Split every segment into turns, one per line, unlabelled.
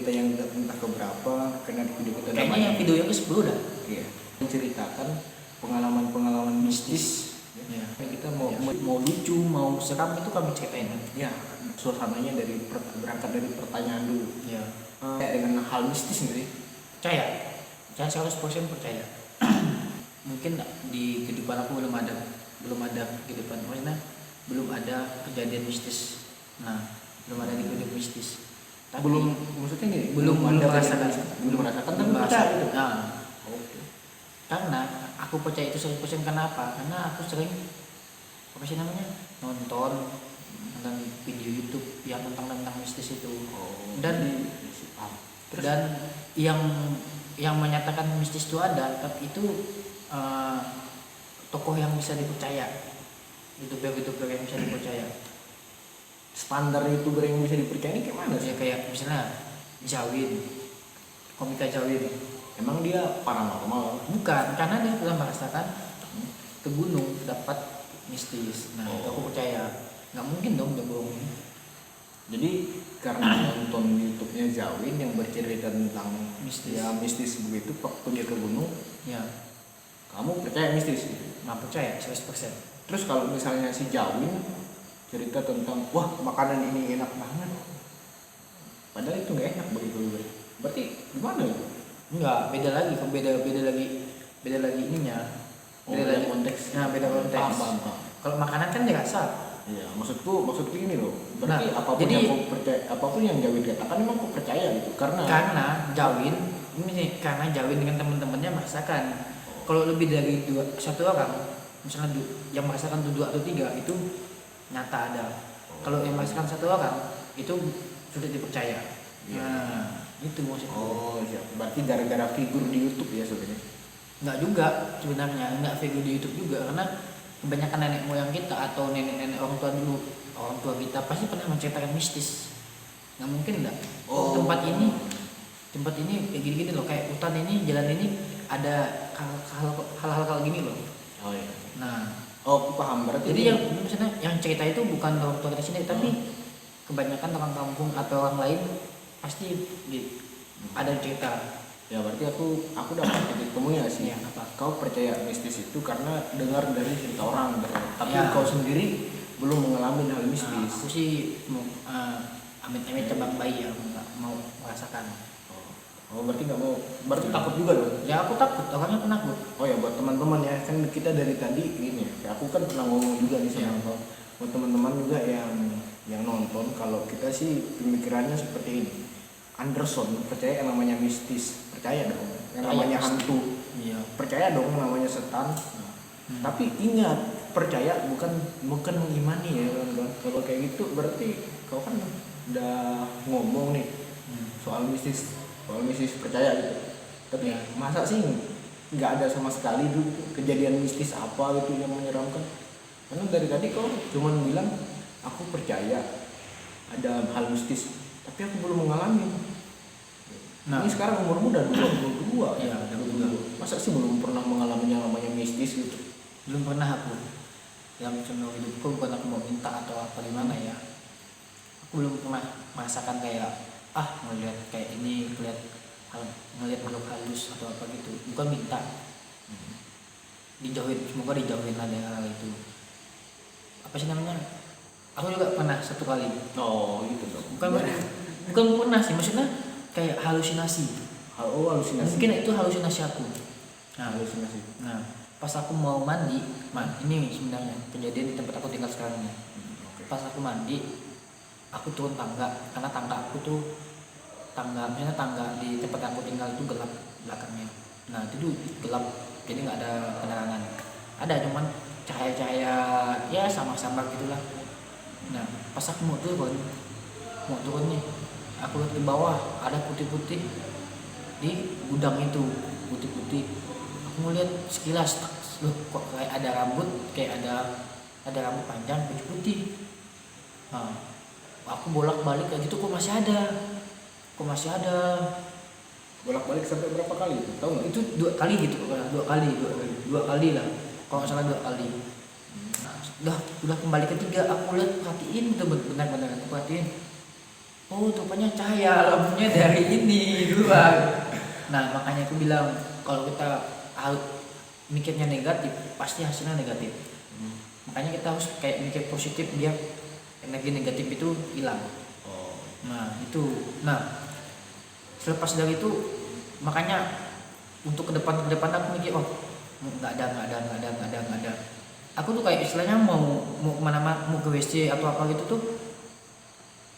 kita yang entah keberapa, karena di video kita
kayaknya yang video yang ke-10 dah.
Iya, menceritakan pengalaman-pengalaman mistis.
Ya.
Kita mau
Ya. Mau lucu, mau seram itu kami ceritain.
ya suasananya berangkat dari pertanyaan dulu.
Ya.
Kayak dengan hal mistis nggak sih?
Percaya. Saya 100% percaya. Mungkin di kehidupan aku belum ada kehidupan, maksudnya belum ada kejadian mistis. Nah, belum ada kehidupan mistis. Tapi
maksudnya gini,
belum merasakan,
tapi percaya gitu.
Nah, oke. Karena aku percaya itu 100% kenapa? Karena aku sering nonton tentang video YouTube yang tentang mistis itu. Dan yang menyatakan mistis itu ada, tapi itu tokoh yang bisa dipercaya, youtuber yang bisa dipercaya.
Standar youtuber yang bisa dipercaya ini kayak mana sih?
Ya kayak misalnya Jawin, komika Jawin.
Emang dia paranormal?
Bukan, karena dia pernah merasakan ke gunung dapat mistis. Nah itu aku percaya. Nggak mungkin dong dia bohong.
Jadi karena nonton YouTube-nya Jawin yang bercerita tentang mistis begitu, waktu dia ke gunung,
ya
kamu percaya mistis?
Nggak percaya 100%.
Terus kalau misalnya si Jawin cerita tentang wah makanan ini enak banget, padahal itu nggak enak begitu, berarti gimana ya?
Enggak, beda lagi ininya. Beda lagi konteksnya, beda konteks. Kalau makanan kan dirasa.
Iya, maksudku ini loh. Berarti apapun yang Jawin katakan memang aku percaya gitu. Karena
Jawin dengan teman-temannya merasakan. Kalau lebih dari satu orang, misalnya yang merasakan 2 atau 3 itu nyata ada. Kalau yang merasakan 1 orang itu sudah dipercaya.
Iya.
Nah, itu maksudnya.
Iya. Berarti gara-gara figur di YouTube ya sebenarnya.
Enggak juga sebenarnya, enggak figur di YouTube juga, karena kebanyakan nenek moyang kita atau nenek-nenek orang tua kita pasti pernah menceritakan mistis. Nggak mungkin enggak. Tempat ini kayak gini-gini loh, kayak hutan ini, jalan ini ada hal-hal gini loh.
Oh iya.
Nah,
aku paham, berarti
jadi yang cerita itu bukan orang tua kita sendiri, tapi kebanyakan orang kampung atau orang lain pasti ada cerita.
Ya berarti aku dapat titik temunya sih.
Ya, apa?
Kau percaya mistis itu karena dengar dari cerita orang, tapi
Ya.
kau sendiri belum mengalami hal mistis.
Aku sih amit-amit cabang bayi ya, nggak mau merasakan.
Berarti nggak mau, berarti takut juga dong?
Ya aku takut, orangnya penakut.
Oh ya, buat teman-teman ya, kan kita dari tadi ini ya, aku kan pernah ngomong juga nih sama kau. Buat teman-teman juga yang nonton, kalau kita sih pemikirannya seperti ini. Anderson percaya yang namanya mistis, percaya dong. Yang namanya hantu,
Iya.
percaya dong yang namanya setan. Tapi ingat, percaya bukan mengimani ya kan. Kalau kayak gitu berarti kau kan udah ngomong nih soal mistis percaya gitu. Tapi masa sih nggak ada sama sekali dulu kejadian mistis apa gitu yang menyeramkan? Karena dari tadi kau cuman bilang aku percaya ada hal mistis, tapi aku belum mengalami.
Nah,
ini sekarang umurmu udah 22.
Iya, udah 22.
Masa sih belum pernah mengalami yang namanya mistis gitu?
Belum pernah aku. Dalam seumur hidupku bukan aku mau minta atau apa gimana ya. Aku belum pernah merasakan kayak ngelihat kayak ini, ngelihat makhluk halus atau apa gitu. Bukan minta. Semoga dijauhin ada hal itu. Apa sih namanya? Aku juga pernah 1 kali.
Oh gitu dong.
Bukan pernah sih, maksudnya kayak halusinasi.
Halusinasi.
Mungkin itu halusinasi aku.
Halusinasi.
Nah, pas aku mau mandi, ini sebenarnya kejadian di tempat aku tinggal sekarang nih. Pas aku mandi, aku turun tangga, karena tangga di tempat aku tinggal itu gelap belakangnya. Nah itu tuh gelap, jadi nggak ada penerangan. Ada cuman cahaya-cahaya ya sama-sama gitulah. Nah pas aku mau turun nih, aku lihat di bawah ada putih-putih di gudang itu, putih-putih. Aku ngeliat sekilas, loh kok kayak ada rambut, kayak ada rambut panjang putih. Nah, aku bolak-balik kayak gitu, kok masih ada.
Bolak-balik sampai berapa kali? Tahu nggak?
Itu 2 kali gitu, 2 kali lah. Kalau nggak salah 2 kali. Nah, udah kembali ketiga, aku lihat perhatiin, benar-benar aku perhatiin. oh rupanya cahaya lampunya dari ini luar. Nah makanya aku bilang kalau kita mikirnya negatif pasti hasilnya negatif. Makanya kita harus kayak mikir positif biar energi negatif itu hilang. Nah itu, nah selepas dari itu makanya untuk ke depan aku mikir oh nggak ada. Aku tuh kayak istilahnya mau kemana-mana, mau ke WC atau apa gitu tuh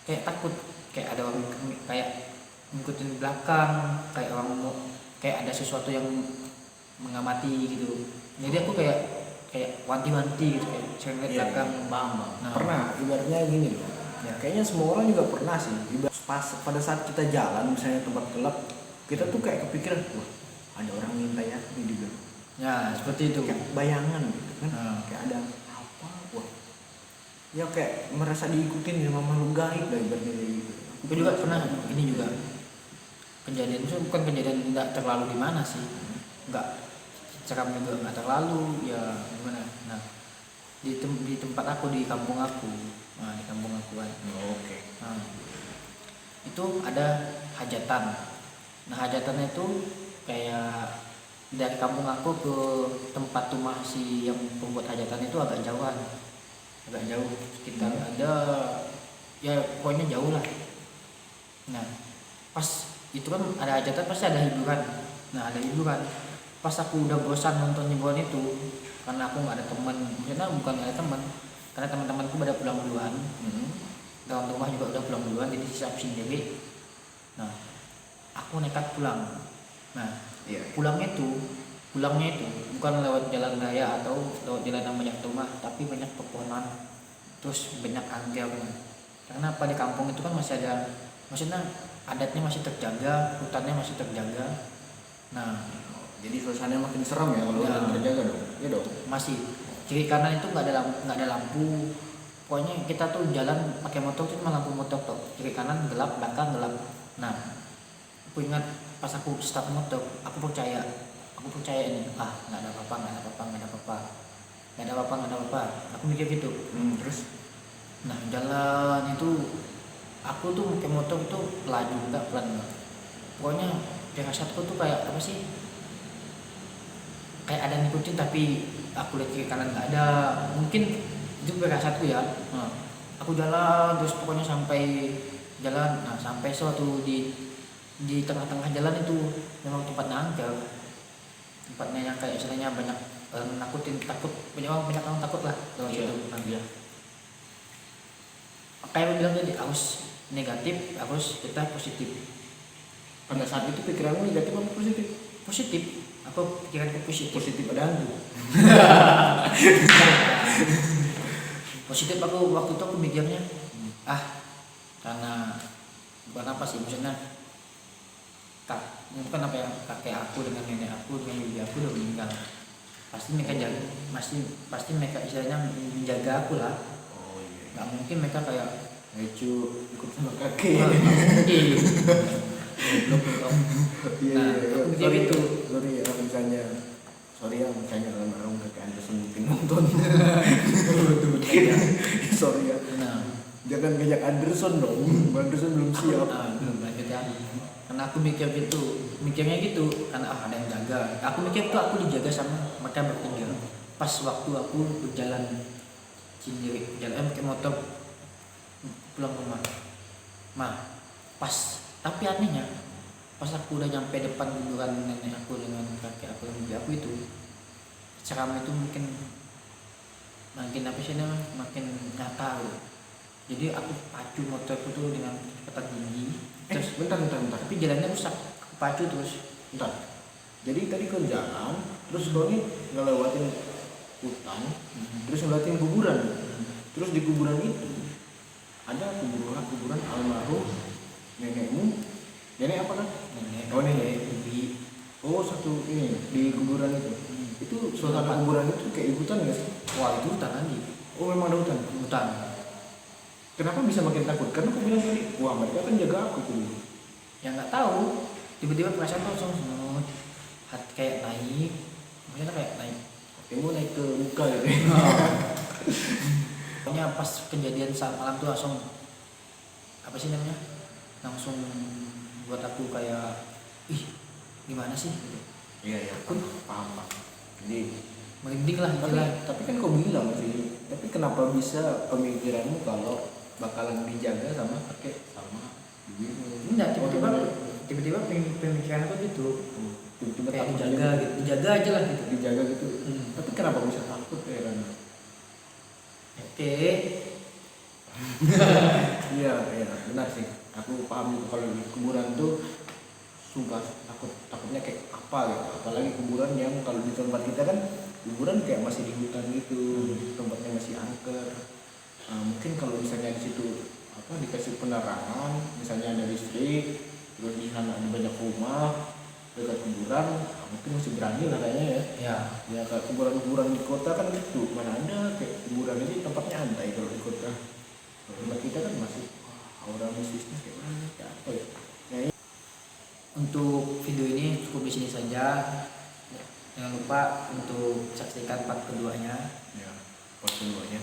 kayak takut, kayak ada orang kayak ngikutin belakang, kayak orang mau, kayak ada sesuatu yang mengamati gitu. Jadi aku kayak wanti-wanti gitu, kayak sering lihat belakang.
Bang.
Nah.
Pernah, ibaratnya gini loh.
Ya.
Kayaknya semua orang juga pernah sih. Pas pada saat kita jalan misalnya tempat gelap, kita tuh kayak kepikiran, wah ada orang ngintai aku di belakang.
Ya seperti itu.
Kayak bayangan gitu kan. Kayak ada apa, wah. Ya kayak merasa diikutin sama makhluk gaib lah ibaratnya gitu.
Aku juga pernah ini juga kejadian itu bukan kejadian tidak terlalu gimana sih, nggak seram juga nggak terlalu ya gimana. Nah di tempat aku di kampung aku, nah di kampung aku kan.
Oke.
Nah, itu ada hajatan. Nah hajatannya itu kayak dari kampung aku ke tempat rumah si yang pembuat hajatan itu agak jauhan, agak jauh sekitar ada ya pokoknya jauh lah. Nah pas itu kan ada hajatan pasti ada hiburan. Nah ada hiburan pas aku udah bosan nonton hiburan itu karena aku nggak ada teman, maksudnya bukan nggak ada teman karena teman-temanku pada pulang duluan, dalam rumah juga udah pulang duluan jadi sisa aku sendiri. Nah aku nekat pulang. Nah pulangnya itu bukan lewat jalan raya atau lewat jalan yang banyak rumah, tapi banyak pepohonan terus banyak angker. Karena apa, di kampung itu kan masih ada, maksudnya adatnya masih terjaga, hutannya masih terjaga. Nah
Jadi suasananya makin serem ya kalau udah terjaga dong. Iya dong.
masih kiri kanan itu nggak ada lampu. Pokoknya kita tuh jalan pakai motor tuh cuma lampu motor tuh, kiri kanan gelap, belakang gelap. Nah aku ingat pas aku start motor, aku percaya ini nggak ada apa-apa. Aku mikir gitu.
Terus
Nah jalan itu aku tuh pakai motor itu laju nggak pelan. Pokoknya firasatku tuh kayak apa sih, kayak ada ngikutin tapi aku lihat kiri kanan nggak ada. Mungkin itu firasatku ya. Nah, aku jalan terus pokoknya sampai jalan. Nah sampai suatu di tengah-tengah jalan itu memang tempatnya angker, tempatnya yang kayak istilahnya banyak takut banyak orang takut lah kalau gitu. Nah,
iya.
Kayak bilang tadi harus negatif, harus kita positif.
Pada saat itu pikiranmu negatif apa positif?
Positif, aku pikiranku positif.
Positif ada hantu.
Positif aku waktu itu aku mikirnya karena bukan apa sih, maksudnya bukan apa ya, kakek aku dengan nenek aku dengan ibu aku udah meninggal, pasti mereka jaga, pasti mereka istilahnya menjaga aku lah. Nggak mungkin mereka kayak
Cu ikut sama kakek.
Belum. Nah, aku mikir gitu.
Sorry ya misalnya almarhum kakek Anderson mungkin nonton. Sorry ya.
Nah,
Jangan ngajak Anderson dong. Anderson belum siap.
belum lanjut ya. Karena aku mikirnya gitu, karena ada yang jaga. Aku mikir tuh aku dijaga sama mereka bertiga. Pas waktu aku berjalan sendiri, jalan pakai motor pulang rumah. Pas tapi anehnya pas aku udah nyampe depan kuburan nenek aku dengan kakek aku dan ibu aku itu, seram itu makin apa sih namanya, makin nyata gitu. Jadi aku pacu motorku tuh dengan kecepatan tinggi. Terus
Bentar.
tapi jalannya rusak, aku pacu terus.
Bentar. Jadi tadi kau jalan, terus kau nih ngelewatin hutan, terus ngelewatin kuburan. Terus di kuburan itu ada kuburan almarhum nenekmu. Nenek apa kan?
Nenek.
Oh nenek.
Bibi.
Oh satu ini di kuburan itu. Itu suasana kuburan itu kayak hutan nggak sih?
Wah itu hutan lagi.
Oh memang ada hutan.
Hutan.
Kenapa bisa makin takut? Karena aku bilang tadi, wah mereka kan jaga aku dulu.
Ya nggak tahu. Tiba-tiba perasaan tuh langsung hati kayak naik. Maksudnya kayak naik.
Kamu naik ke muka gitu.
Pokoknya pas kejadian saat malam tuh langsung apa sih namanya? langsung buat aku kayak ih gimana sih gitu.
Iya, paham, Pak. Jadi
Merinding lah
tapi,
gitulah.
tapi kan kau bilang sih, tapi kenapa bisa pemikiranmu kalau bakalan dijaga sama pakai sama bibirmu?
Enggak, tiba-tiba pemikiran aku gitu
Tiba-tiba
kayak
takut
dijaga
aja.
gitu, dijaga aja lah gitu.
Dijaga gitu.
Hmm.
Tapi kenapa bisa takut ya kan?
Oke.
Iya, benar sih. Aku paham juga kalau di kuburan tuh sumpah takutnya kayak apa gitu. Apalagi kuburan yang kalau di tempat kita kan kuburan kayak masih di hutan gitu, tempatnya masih angker. Mungkin kalau misalnya di situ apa dikasih penerangan, misalnya ada listrik, terus di sana ada banyak rumah dekat kuburan, mungkin masih berani lah kayaknya ya.
Ya.
Ya kayak kuburan-kuburan di kota kan gitu, mana ada kayak kuburan ini tempatnya antai kalau di kota. Kalau tempat kita kan masih aura mistisnya kayak mana, kayak apa ya? Nah,
Untuk video ini cukup di sini saja. Jangan lupa untuk saksikan part keduanya.
ya, part keduanya.